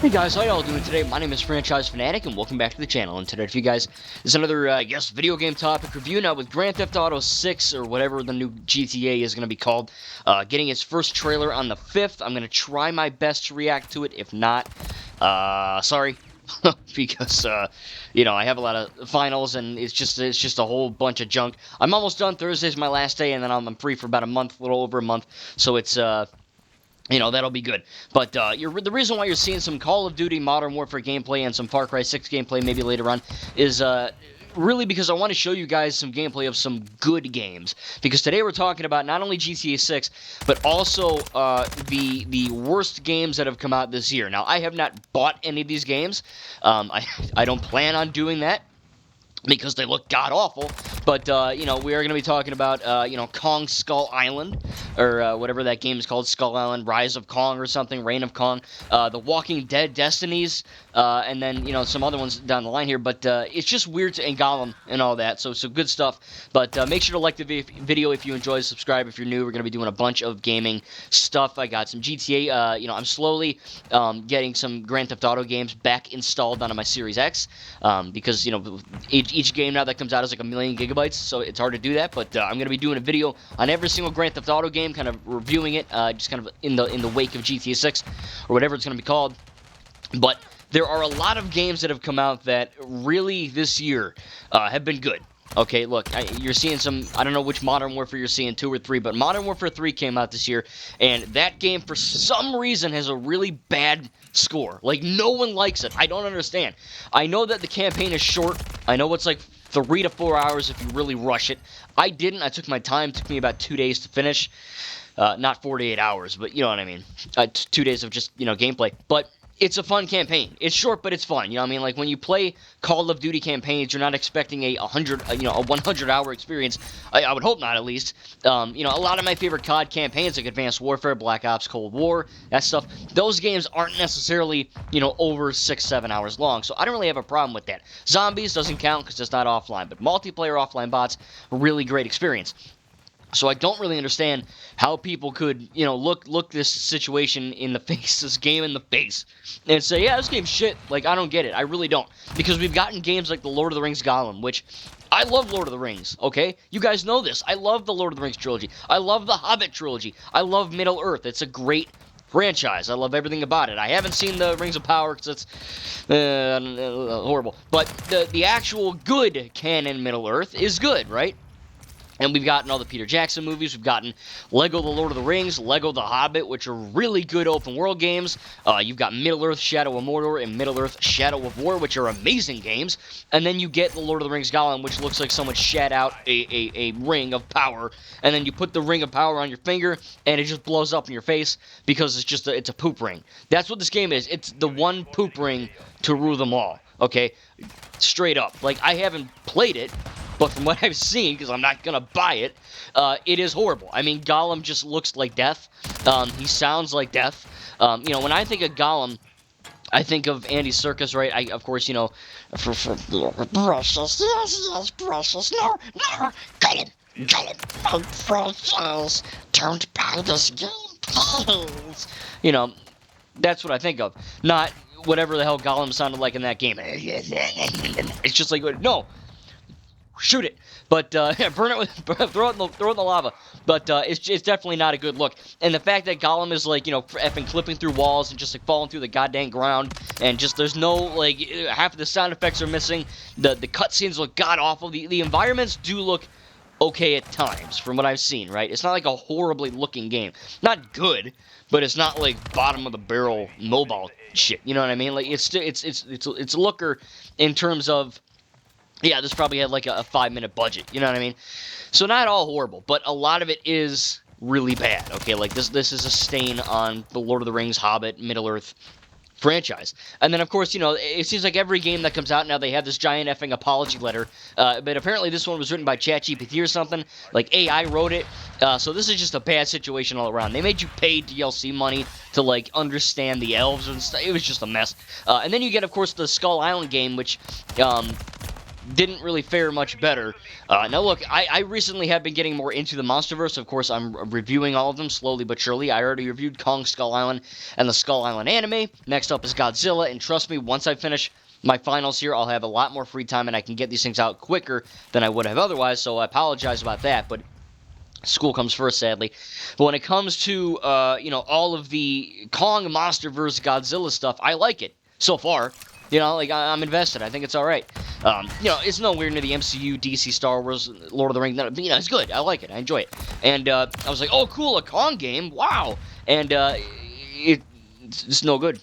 Hey guys, how y'all doing today? My name is Franchise Fanatic, and welcome back to the channel. And today for you guys is another, video game topic review. Now with Grand Theft Auto 6, or whatever the new GTA is going to be called, getting its first trailer on the 5th. I'm going to try my best to react to it. If not, sorry. Because, I have a lot of finals, and it's just a whole bunch of junk. I'm almost done. Thursday's my last day, and then I'm free for about a month, a little over a month. So it's, that'll be good. But the reason why you're seeing some Call of Duty Modern Warfare gameplay and some Far Cry 6 gameplay maybe later on is really because I want to show you guys some gameplay of some good games. Because today we're talking about not only GTA 6, but also the worst games that have come out this year. Now, I have not bought any of these games. I don't plan on doing that, because they look god-awful. But, we are going to be talking about, Kong Skull Island, or whatever that game is called, Skull Island, Rise of Kong or something, Reign of Kong, The Walking Dead Destinies, and then, some other ones down the line here. But it's just weird and Gollum and all that, so good stuff. But make sure to like the video if you enjoy, subscribe if you're new. We're going to be doing a bunch of gaming stuff. I got some GTA, I'm slowly getting some Grand Theft Auto games back installed onto my Series X, because, each game now that comes out is like 1,000,000 gigabytes, so it's hard to do that. But I'm going to be doing a video on every single Grand Theft Auto game, kind of reviewing it, just kind of in the wake of GTA 6, or whatever it's going to be called. But there are a lot of games that have come out that really this year have been good. Okay, look, you're seeing some, I don't know which Modern Warfare you're seeing, 2 or 3, but Modern Warfare 3 came out this year, and that game, for some reason, has a really bad score. Like, no one likes it. I don't understand. I know that the campaign is short. I know it's like 3 to 4 hours if you really rush it. I didn't. I took my time. It took me about 2 days to finish. Not 48 hours, but you know what I mean. 2 days of just, gameplay. But it's a fun campaign. It's short, but it's fun. You know what I mean? Like, when you play Call of Duty campaigns, you're not expecting a 100-hour experience. I would hope not, at least. A lot of my favorite COD campaigns, like Advanced Warfare, Black Ops, Cold War, that stuff, those games aren't necessarily, over 6-7 hours long. So I don't really have a problem with that. Zombies doesn't count because it's not offline, but multiplayer offline bots, really great experience. So I don't really understand how people could, look this situation in the face, this game in the face, and say, yeah, this game's shit. Like, I don't get it. I really don't. Because we've gotten games like the Lord of the Rings Gollum, which I love Lord of the Rings, okay? You guys know this. I love the Lord of the Rings trilogy. I love the Hobbit trilogy. I love Middle-earth. It's a great franchise. I love everything about it. I haven't seen the Rings of Power because it's horrible. But the actual good canon Middle-earth is good, right? And we've gotten all the Peter Jackson movies. We've gotten Lego The Lord of the Rings, Lego The Hobbit, which are really good open-world games. You've got Middle-earth Shadow of Mordor and Middle-earth Shadow of War, which are amazing games. And then you get The Lord of the Rings Gollum, which looks like someone shat out a ring of power. And then you put the ring of power on your finger, and it just blows up in your face because it's a poop ring. That's what this game is. It's the one poop ring to rule them all, okay? Straight up. Like, I haven't played it, but from what I've seen, because I'm not going to buy it, it is horrible. I mean, Gollum just looks like death. He sounds like death. When I think of Gollum, I think of Andy Serkis, right? Of course, for precious, yes, precious, no, Gollum, no, precious, don't buy this game, please. That's what I think of. Not whatever the hell Gollum sounded like in that game. It's just like, no. Shoot it, but burn it throw it in the lava. But it's definitely not a good look. And the fact that Gollum is like effing clipping through walls and just like falling through the goddamn ground, and just there's no like half of the sound effects are missing. The cutscenes look god awful. The environments do look okay at times from what I've seen. Right, it's not like a horribly looking game. Not good, but it's not like bottom of the barrel mobile shit. You know what I mean? Like it's a looker in terms of. Yeah, this probably had like a 5-minute budget, you know what I mean? So not all horrible, but a lot of it is really bad, okay? Like this is a stain on the Lord of the Rings, Hobbit, Middle-earth franchise. And then, of course, it seems like every game that comes out now, they have this giant effing apology letter, but apparently this one was written by ChatGPT or something, like AI wrote it, so this is just a bad situation all around. They made you pay DLC money to, like, understand the elves and stuff. It was just a mess. And then you get, of course, the Skull Island game, which, didn't really fare much better. Now look, I recently have been getting more into the MonsterVerse. Of course, I'm reviewing all of them slowly but surely. I already reviewed Kong Skull Island and the Skull Island anime. Next up is Godzilla, and trust me, once I finish my finals here, I'll have a lot more free time and I can get these things out quicker than I would have otherwise, so I apologize about that, but school comes first, sadly. But when it comes to, all of the Kong, MonsterVerse, Godzilla stuff, I like it so far. I'm invested. I think it's all right. It's nowhere near the MCU, DC, Star Wars, Lord of the Rings. It's good. I like it. I enjoy it. And I was like, oh, cool, a Kong game. Wow. And it's no good.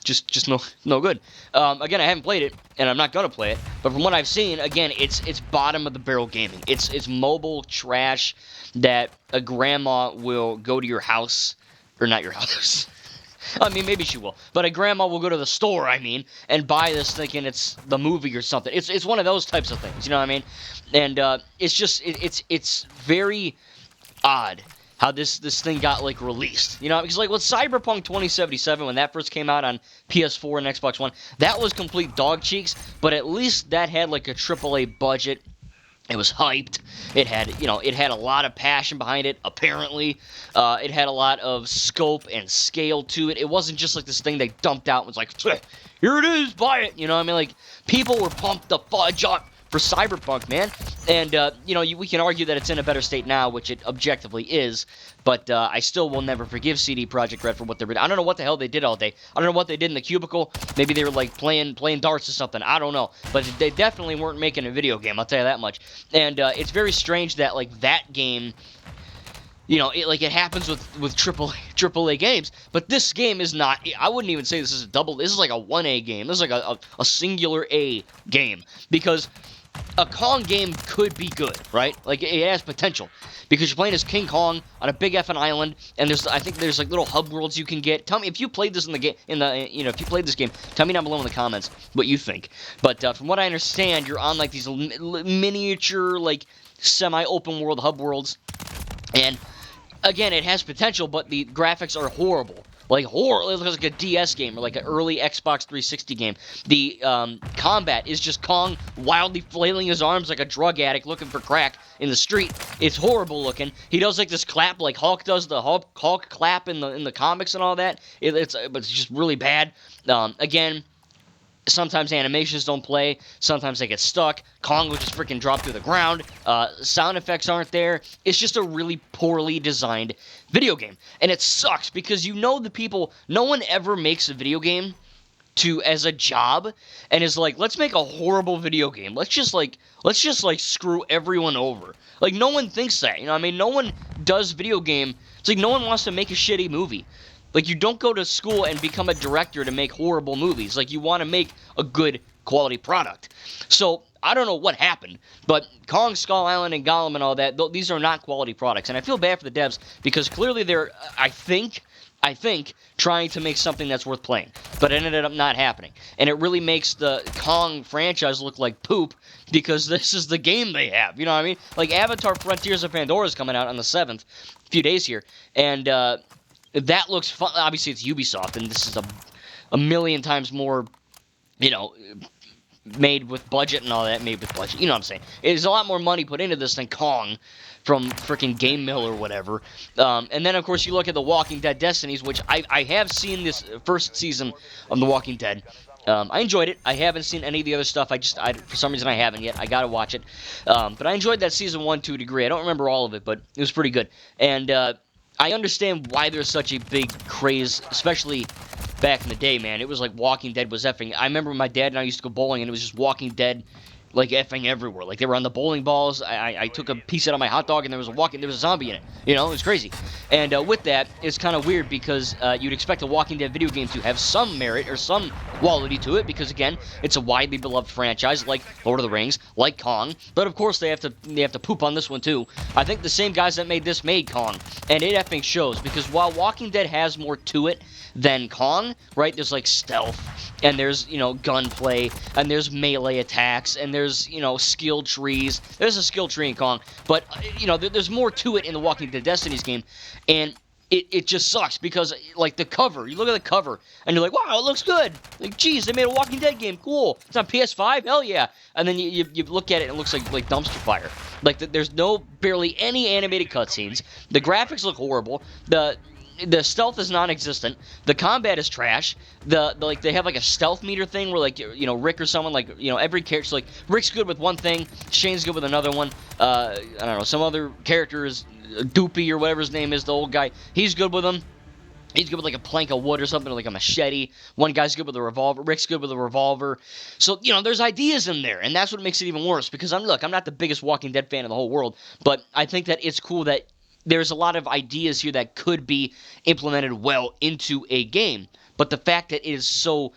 Just no good. Again, I haven't played it, and I'm not gonna play it. But from what I've seen, again, it's bottom of the barrel gaming. It's mobile trash that a grandma will go to your house, or not your house. I mean, maybe she will, but a grandma will go to the store, and buy this thinking it's the movie or something. It's one of those types of things, you know what I mean? And it's very odd how this thing got, released. Because, with Cyberpunk 2077, when that first came out on PS4 and Xbox One, that was complete dog cheeks, but at least that had, a AAA budget. It was hyped. It had a lot of passion behind it, apparently. It had a lot of scope and scale to it. It wasn't just, this thing they dumped out and was like, here it is, buy it, people were pumped the fudge up for Cyberpunk, man. And, we can argue that it's in a better state now, which it objectively is, but I still will never forgive CD Projekt Red for what they were doing. I don't know what the hell they did all day. I don't know what they did in the cubicle. Maybe they were, playing darts or something. I don't know. But they definitely weren't making a video game, I'll tell you that much. And it's very strange that, that game... it happens with AAA games, but this game is not. I wouldn't even say this is a double. This is like a 1A game. This is like a singular A game, because a Kong game could be good, right? It has potential, because you're playing as King Kong on a big effing island, and I think there's little hub worlds you can get. Tell me if you played this in the game. If you played this game, tell me down below in the comments what you think. But from what I understand, you're on these miniature semi-open world hub worlds, and again, it has potential, but the graphics are horrible. Horrible. It looks like a DS game, or like an early Xbox 360 game. The combat is just Kong wildly flailing his arms like a drug addict looking for crack in the street. It's horrible looking. He does this clap like Hulk does, the Hulk clap in the comics and all that. But it's just really bad. Again, sometimes animations don't play. Sometimes they get stuck. Kong will just freaking drop through the ground. Sound effects aren't there. It's just a really poorly designed video game. And it sucks because the people... No one ever makes a video game as a job and is like, let's make a horrible video game. Let's just screw everyone over. No one thinks that. No one does video game. It's no one wants to make a shitty movie. You don't go to school and become a director to make horrible movies. You want to make a good quality product. So, I don't know what happened, but Kong, Skull Island, and Gollum and all that, these are not quality products. And I feel bad for the devs, because clearly they're, I think, trying to make something that's worth playing. But it ended up not happening. And it really makes the Kong franchise look like poop, because this is the game they have. You know what I mean? Avatar Frontiers of Pandora is coming out on the 7th, a few days here, and, that looks fun. Obviously, it's Ubisoft, and this is a million times more, made with budget and all that. Made with budget, you know what I'm saying? There's a lot more money put into this than Kong from freaking Game Mill or whatever. And then, of course, you look at The Walking Dead Destinies, which I have seen this first season of The Walking Dead. I enjoyed it. I haven't seen any of the other stuff. For some reason, I haven't yet. I gotta watch it. But I enjoyed that season 1 to a degree. I don't remember all of it, but it was pretty good. And, I understand why there's such a big craze, especially back in the day, man. It was like Walking Dead was effing. I remember my dad and I used to go bowling, and it was just Walking Dead, effing everywhere. They were on the bowling balls. I took a piece out of my hot dog, and there was a zombie in it. It was crazy. And with that, it's kind of weird, because you'd expect a Walking Dead video game to have some merit or some quality to it, because again, it's a widely beloved franchise, like Lord of the Rings, like Kong. But of course, they have to poop on this one too. I think the same guys that made this made Kong, and it effing shows, because while Walking Dead has more to it than Kong, right? There's stealth, and there's gunplay, and there's melee attacks, and there's skill trees. There's a skill tree in Kong, but there's more to it in the Walking Dead Destinies game, and it just sucks because, like, the cover, you look at the cover, and you're like, wow, it looks good. Like, geez, they made a Walking Dead game. Cool. It's on PS5? Hell yeah. And then you look at it, and it looks like dumpster fire. Like, there's barely any animated cutscenes. The graphics look horrible. The stealth is non-existent. The combat is trash. Like, they have like a stealth meter thing where, like, you know, Rick or someone, like, you know, every character, so, like, Rick's good with one thing, Shane's good with another one. I don't know, some other character is Doopy or whatever his name is, the old guy. He's good with them. He's good with, like, a plank of wood or something, or like a machete. One guy's good with a revolver. Rick's good with a revolver. So, you know, there's ideas in there, and that's what makes it even worse. Because I'm not the biggest Walking Dead fan in the whole world, but I think that it's cool that there's a lot of ideas here that could be implemented well into a game. But the fact that it is so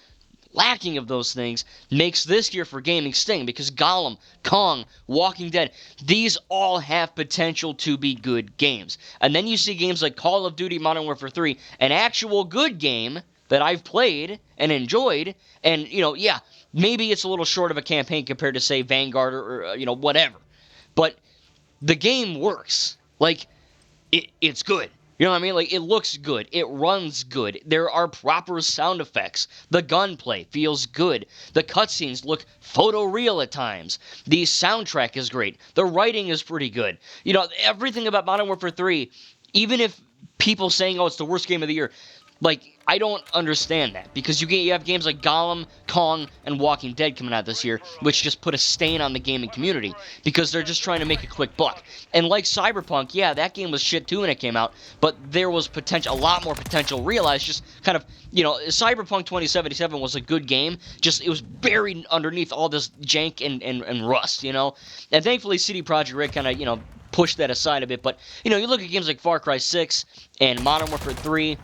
lacking of those things makes this year for gaming sting, because Gollum, Kong, Walking Dead, these all have potential to be good games. And then you see games like Call of Duty Modern Warfare 3, an actual good game that I've played and enjoyed, and, you know, yeah, maybe it's a little short of a campaign compared to, say, Vanguard or you know, whatever. But the game works. Like, it's good. You know what I mean? Like, it looks good. It runs good. There are proper sound effects. The gunplay feels good. The cutscenes look photoreal at times. The soundtrack is great. The writing is pretty good. You know, everything about Modern Warfare 3, even if people saying, oh, it's the worst game of the year, like, I don't understand that, because you have games like Gollum, Kong, and Walking Dead coming out this year, which just put a stain on the gaming community, because they're just trying to make a quick buck. And like Cyberpunk, yeah, that game was shit too when it came out, but there was potential, a lot more potential realized, just kind of, you know, Cyberpunk 2077 was a good game, just it was buried underneath all this jank and rust, you know? And thankfully CD Projekt Red kind of, you know, pushed that aside a bit, but, you know, you look at games like Far Cry 6 and Modern Warfare 3,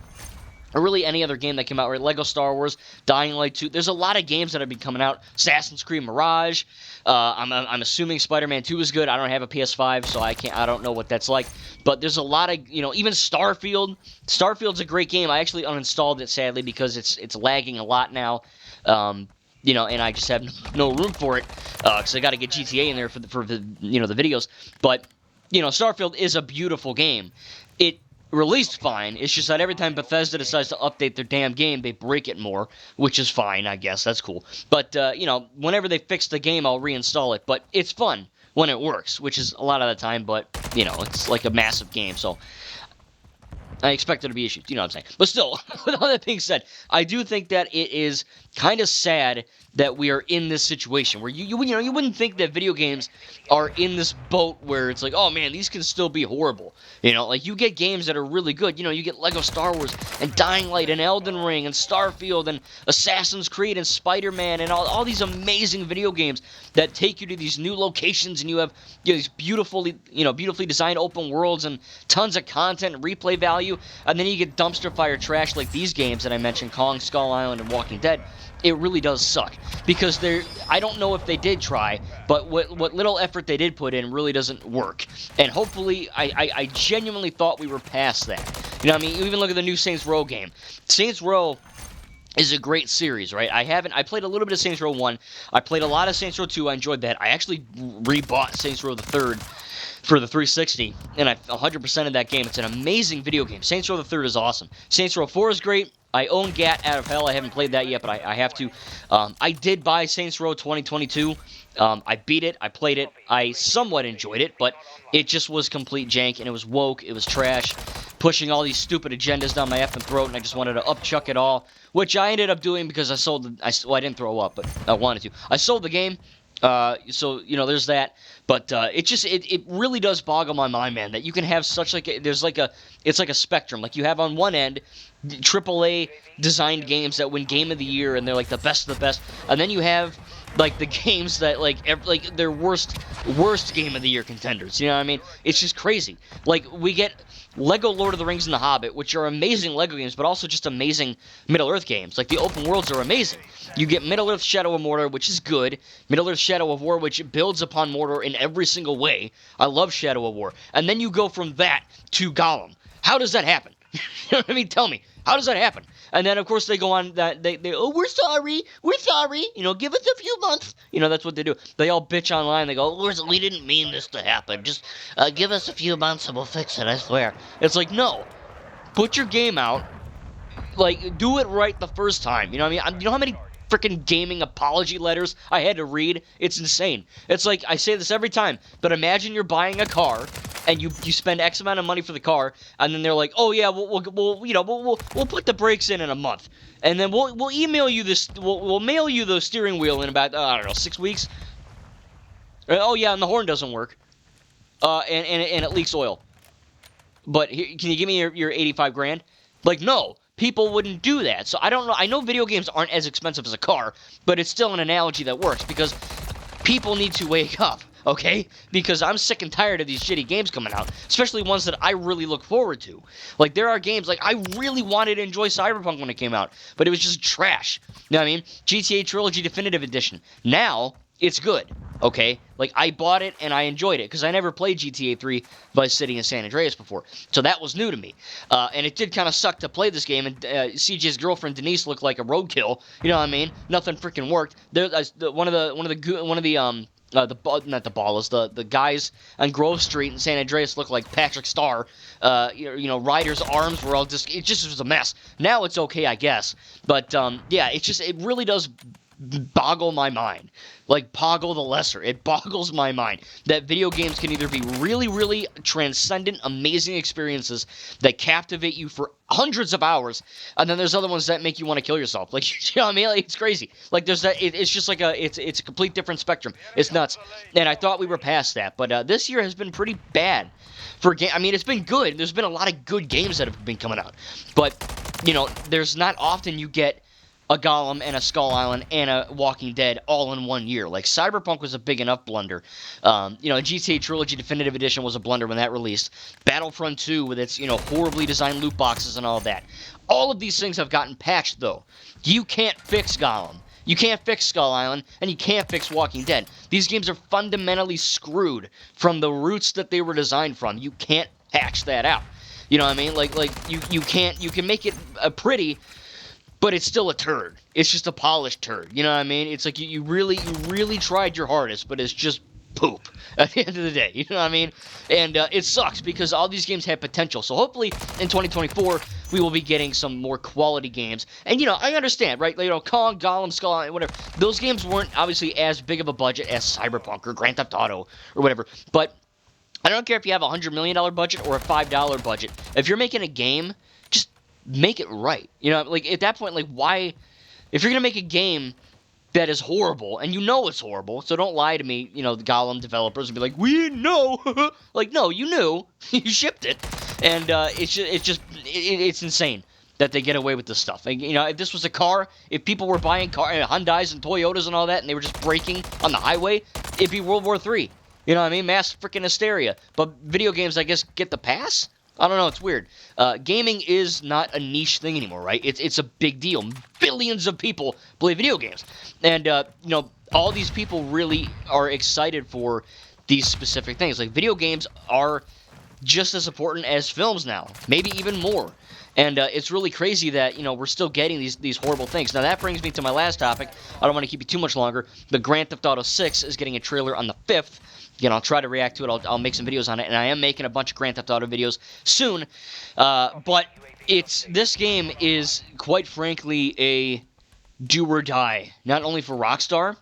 or really any other game that came out, right? Lego Star Wars, Dying Light 2. There's a lot of games that have been coming out. Assassin's Creed Mirage. I'm assuming Spider-Man 2 is good. I don't have a PS5, so I don't know what that's like. But there's a lot of, you know, even Starfield. Starfield's a great game. I actually uninstalled it, sadly, because it's lagging a lot now. You know, and I just have no room for it, because I got to get GTA in there for the you know, the videos. But, you know, Starfield is a beautiful game. It released fine. It's just that every time Bethesda decides to update their damn game, they break it more, which is fine, I guess. That's cool. But, you know, whenever they fix the game, I'll reinstall it. But it's fun when it works, which is a lot of the time, but, you know, it's like a massive game, so I expect there to be issues, you know what I'm saying. But still, with all that being said, I do think that it is kind of sad that we are in this situation where you know, you wouldn't think that video games are in this boat where it's like, oh man, these can still be horrible. You know, like, you get games that are really good. You know, you get Lego Star Wars and Dying Light and Elden Ring and Starfield and Assassin's Creed and Spider-Man and all these amazing video games that take you to these new locations, and you have, you know, these beautifully designed open worlds and tons of content and replay value. And then you get dumpster fire trash like these games that I mentioned, Kong, Skull Island, and Walking Dead. It really does suck, because I don't know if they did try, but what little effort they did put in really doesn't work. And hopefully, I genuinely thought we were past that. You know what I mean? You even look at the new Saints Row game. Saints Row is a great series, right? I played a little bit of Saints Row 1. I played a lot of Saints Row 2. I enjoyed that. I actually rebought Saints Row the 3rd for the 360, and I 100% of that game. It's an amazing video game. Saints Row the 3rd is awesome. Saints Row 4 is great. I own GAT Out of Hell. I haven't played that yet, but I have to. I did buy Saints Row 2022. I beat it. I played it. I somewhat enjoyed it, but it just was complete jank, and it was woke. It was trash, pushing all these stupid agendas down my effing throat, and I just wanted to upchuck it all, which I ended up doing because I sold well, I didn't throw up, but I wanted to. I sold the game. So, you know, there's that, but, it really does boggle my mind, man, that you can have such, like, it's like a spectrum. Like, you have on one end AAA designed games that win Game of the Year, and they're, like, the best of the best, and then you have, like, the games that, like, they're worst Game of the Year contenders, you know what I mean? It's just crazy. Like, we get Lego Lord of the Rings and The Hobbit, which are amazing Lego games, but also just amazing Middle-earth games. Like, the open worlds are amazing. You get Middle-earth Shadow of Mordor, which is good. Middle-earth Shadow of War, which builds upon Mordor in every single way. I love Shadow of War. And then you go from that to Gollum. How does that happen? You know what I mean? Tell me. How does that happen? And then, of course, they go on that we're sorry, you know, give us a few months. You know, that's what they do. They all bitch online. They go, we didn't mean this to happen. Just give us a few months and we'll fix it, I swear. It's like, no. put your game out, like, do it right the first time. You know what I mean? You know how many freaking gaming apology letters I had to read? It's insane. It's like, I say this every time, but imagine you're buying a car, and you spend X amount of money for the car, and then they're like, oh yeah, we'll put the brakes in a month, and then we'll email you this, we'll mail you the steering wheel in about, I don't know, 6 weeks. Oh yeah, and the horn doesn't work, and it leaks oil. But here, can you give me your 85 grand? Like, no. People wouldn't do that. So I don't know. I know video games aren't as expensive as a car, but it's still an analogy that works because people need to wake up, okay? Because I'm sick and tired of these shitty games coming out, especially ones that I really look forward to. Like, there are games, like, I really wanted to enjoy Cyberpunk when it came out, but it was just trash. You know what I mean? GTA Trilogy Definitive Edition. Now, it's good, okay? Like, I bought it and I enjoyed it, because I never played GTA 3 Vice City and San Andreas before, so that was new to me. And it did kind of suck to play this game, and CJ's girlfriend Denise looked like a roadkill. You know what I mean? Nothing freaking worked. There, one of the guys on Grove Street in San Andreas looked like Patrick Starr. Ryder's arms were all just, it just was a mess. Now it's okay, I guess, but yeah, it really does boggle my mind. Like, Poggle the Lesser. It boggles my mind that video games can either be really, really transcendent, amazing experiences that captivate you for hundreds of hours, and then there's other ones that make you want to kill yourself. Like, you know what I mean? Like, it's crazy. Like, there's that. It's just like it's a complete different spectrum. It's nuts. And I thought we were past that, but this year has been pretty bad for game. I mean, it's been good. There's been a lot of good games that have been coming out, but there's not often you get a Gollum and a Skull Island and a Walking Dead all in one year. Like, Cyberpunk was a big enough blunder. GTA Trilogy Definitive Edition was a blunder when that released. Battlefront 2 with its, horribly designed loot boxes and all that. All of these things have gotten patched, though. You can't fix Gollum. You can't fix Skull Island, and you can't fix Walking Dead. These games are fundamentally screwed from the roots that they were designed from. You can't patch that out. You know what I mean? Like you can't. You can make it pretty, but it's still a turd. It's just a polished turd. You know what I mean? It's like you really tried your hardest, but it's just poop at the end of the day. You know what I mean? And it sucks because all these games have potential. So hopefully in 2024 we will be getting some more quality games. And I understand, right? Kong, Gollum, Skull Island, whatever. Those games weren't obviously as big of a budget as Cyberpunk or Grand Theft Auto or whatever. But I don't care if you have a $100 million budget or a $5 budget. If you're making a game, just make it right. Like, at that point, like, why? If you're going to make a game that is horrible, and it's horrible, so don't lie to me, the Gollum developers, and be like, we didn't know. Like, no, you knew. You shipped it. And it's insane that they get away with this stuff. Like, if this was a car, if people were buying Hyundais and Toyotas and all that, and they were just braking on the highway, it'd be World War III. You know what I mean? Mass freaking hysteria. But video games, I guess, get the pass? I don't know. It's weird. Gaming is not a niche thing anymore, right? It's a big deal. Billions of people play video games. And, all these people really are excited for these specific things. Like, video games are just as important as films now. Maybe even more. And it's really crazy that, we're still getting these horrible things. Now, that brings me to my last topic. I don't want to keep you too much longer. The Grand Theft Auto 6 is getting a trailer on the 5th. I'll try to react to it. I'll make some videos on it. And I am making a bunch of Grand Theft Auto videos soon. But this game is, quite frankly, a do or die. Not only for Rockstar,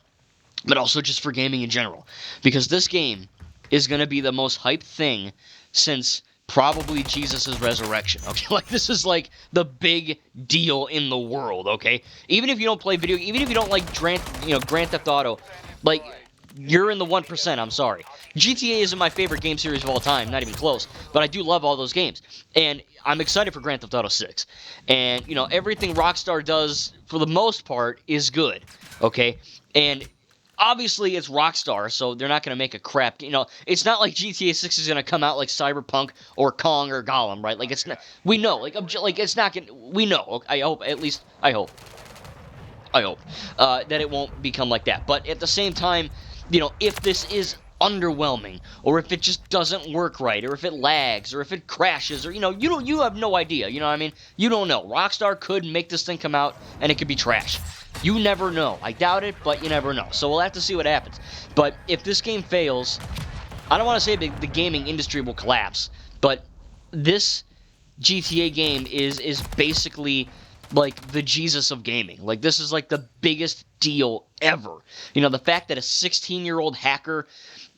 but also just for gaming in general. Because this game is going to be the most hyped thing since probably Jesus' resurrection, okay? Like, this is, like, the big deal in the world, okay? Even if you don't play video, even if you don't like Grand Theft Auto, like, you're in the 1%, I'm sorry. GTA isn't my favorite game series of all time, not even close, but I do love all those games. And I'm excited for Grand Theft Auto 6. And, everything Rockstar does, for the most part, is good, okay? And obviously, it's Rockstar, so they're not going to make a crap. It's not like GTA 6 is going to come out like Cyberpunk or Kong or Gollum, right? Like, it's not. We know, like it's not going. We know. I hope, at least, I hope that it won't become like that. But at the same time, if this is underwhelming, or if it just doesn't work right, or if it lags, or if it crashes, or you have no idea. You know what I mean? You don't know. Rockstar could make this thing come out and it could be trash. You never know. I doubt it, but you never know. So we'll have to see what happens. But if this game fails, I don't want to say the gaming industry will collapse, but this GTA game is basically like the Jesus of gaming. Like, this is like the biggest deal ever. You know, the fact that a 16-year-old hacker,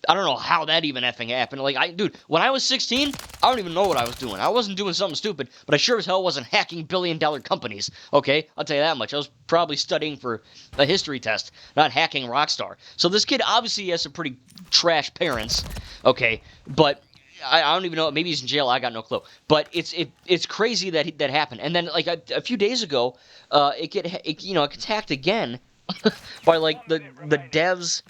I don't know how that even effing happened. Like, dude, when I was 16, I don't even know what I was doing. I wasn't doing something stupid, but I sure as hell wasn't hacking billion-dollar companies, okay? I'll tell you that much. I was probably studying for a history test, not hacking Rockstar. So this kid obviously has some pretty trash parents, okay? But I don't even know. Maybe he's in jail. I got no clue. But it's crazy that happened. And then, like, a few days ago, it gets hacked again by, like, the dev's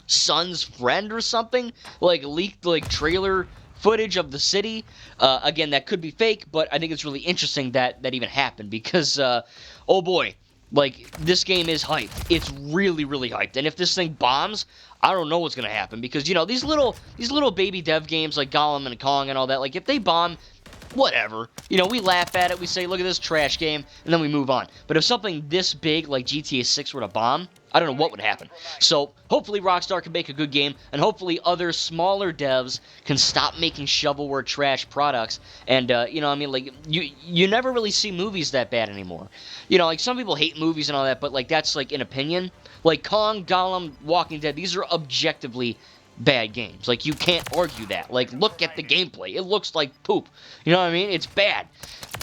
son's friend or something, like, leaked, like, trailer footage of the city. Again, that could be fake, but I think it's really interesting that even happened because, oh boy, like, this game is hyped. It's really, really hyped. And if this thing bombs, I don't know what's gonna happen because, you know, these little baby dev games like Gollum and Kong and all that, like, if they bomb, whatever. You know, we laugh at it, we say, look at this trash game, and then we move on. But if something this big like GTA 6 were to bomb, I don't know what would happen. So, hopefully Rockstar can make a good game, and hopefully other smaller devs can stop making shovelware trash products. And, you know, I mean, like, you never really see movies that bad anymore. You know, like, some people hate movies and all that, but, like, that's, like, an opinion. Like, Kong, Gollum, Walking Dead, these are objectively bad games. Like, you can't argue that. Like, look at the gameplay. It looks like poop. You know what I mean? It's bad.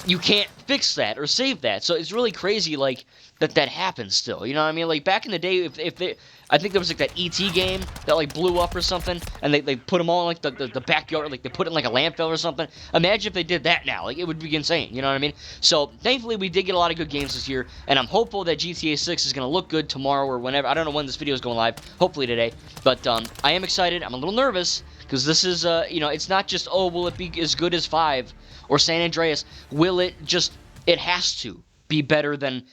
You can't fix that or save that. So it's really crazy, like, that happens still. You know what I mean? Like, back in the day, if they... I think there was, like, that E.T. game that, like, blew up or something, and they put them all in, like, the backyard, like, they put it in, like, a landfill or something. Imagine if they did that now. Like, it would be insane. You know what I mean? So, thankfully, we did get a lot of good games this year, and I'm hopeful that GTA 6 is going to look good tomorrow or whenever. I don't know when this video is going live. Hopefully today. But, I am excited. I'm a little nervous, because this is, you know, it's not just, oh, will it be as good as 5 or San Andreas? Will it just... It has to be better than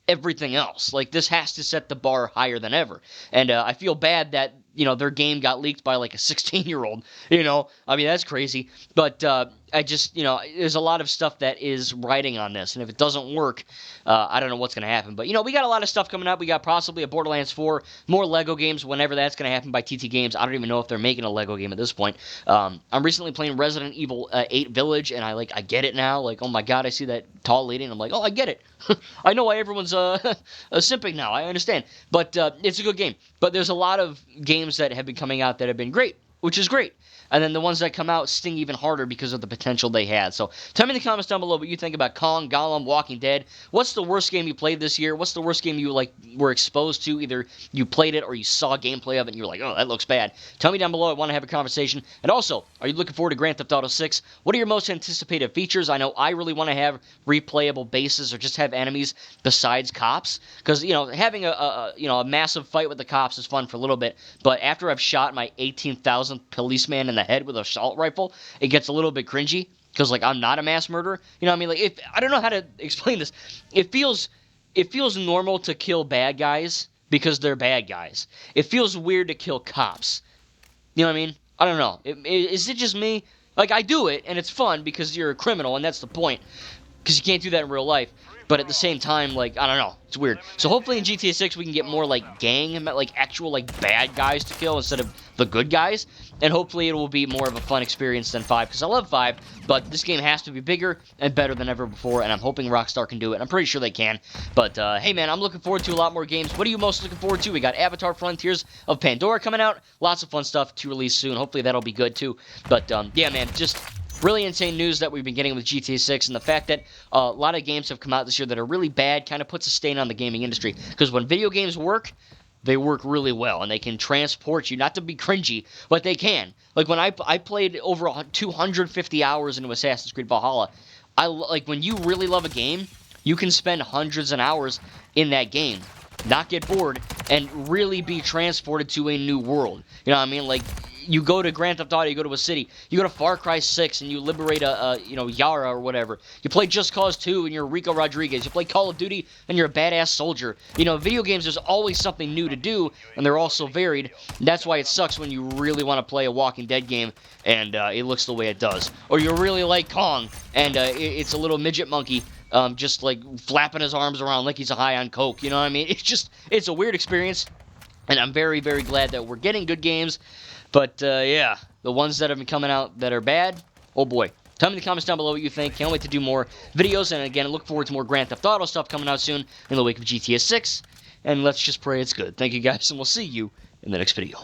everything else. Like, this has to set the bar higher than ever. And I feel bad that, you know, their game got leaked by, like, a 16-year-old. You know, I mean, that's crazy. But I just, you know, there's a lot of stuff that is riding on this. And if it doesn't work, I don't know what's going to happen. But, you know, we got a lot of stuff coming up. We got possibly a Borderlands 4, more Lego games whenever that's going to happen by TT Games. I don't even know if they're making a Lego game at this point. I'm recently playing Resident Evil 8 Village, and I get it now. Like, oh my god, I see that tall lady, and I'm like, oh, I get it. I know why everyone's simping now. I understand. But it's a good game. But there's a lot of games that have been coming out that have been great, which is great. And then the ones that come out sting even harder because of the potential they had. So tell me in the comments down below what you think about Kong, Gollum, Walking Dead. What's the worst game you played this year? What's the worst game you were exposed to? Either you played it or you saw gameplay of it and you were like, oh, that looks bad. Tell me down below. I want to have a conversation. And also, are you looking forward to Grand Theft Auto 6? What are your most anticipated features? I know I really want to have replayable bases or just have enemies besides cops. Because, you know, having a massive fight with the cops is fun for a little bit. But after I've shot my 18,000th policeman in the head with an assault rifle, it gets a little bit cringy because, like, I'm not a mass murderer. You know what I mean? Like, I don't know how to explain this. It feels normal to kill bad guys because they're bad guys. It feels weird to kill cops. You know what I mean? I don't know. Is it just me? Like, I do it, and it's fun because you're a criminal, and that's the point. Because you can't do that in real life. But at the same time, like, I don't know. It's weird. So hopefully in GTA 6 we can get more, like, gang, like, actual, like, bad guys to kill instead of the good guys. And hopefully it will be more of a fun experience than 5, because I love 5. But this game has to be bigger and better than ever before, and I'm hoping Rockstar can do it. I'm pretty sure they can. But, hey, man, I'm looking forward to a lot more games. What are you most looking forward to? We got Avatar Frontiers of Pandora coming out. Lots of fun stuff to release soon. Hopefully that'll be good, too. But, yeah, man, just... really insane news that we've been getting with GTA 6, and the fact that a lot of games have come out this year that are really bad kind of puts a stain on the gaming industry. Because when video games work, they work really well, and they can transport you, not to be cringy, but they can. Like, when I played over 250 hours into Assassin's Creed Valhalla, like, when you really love a game, you can spend hundreds of hours in that game, not get bored, and really be transported to a new world. You know what I mean? Like, you go to Grand Theft Auto, you go to a city, you go to Far Cry 6, and you liberate Yara or whatever. You play Just Cause 2, and you're Rico Rodriguez. You play Call of Duty, and you're a badass soldier. You know, video games, there's always something new to do, and they're all so varied. That's why it sucks when you really want to play a Walking Dead game, and it looks the way it does. Or you really like Kong, and it's a little midget monkey, just, like, flapping his arms around like he's high on coke. You know what I mean? It's a weird experience, and I'm very, very glad that we're getting good games. But, yeah, the ones that have been coming out that are bad, oh boy. Tell me in the comments down below what you think. Can't wait to do more videos, and again, I look forward to more Grand Theft Auto stuff coming out soon in the wake of GTA 6, and let's just pray it's good. Thank you guys, and we'll see you in the next video.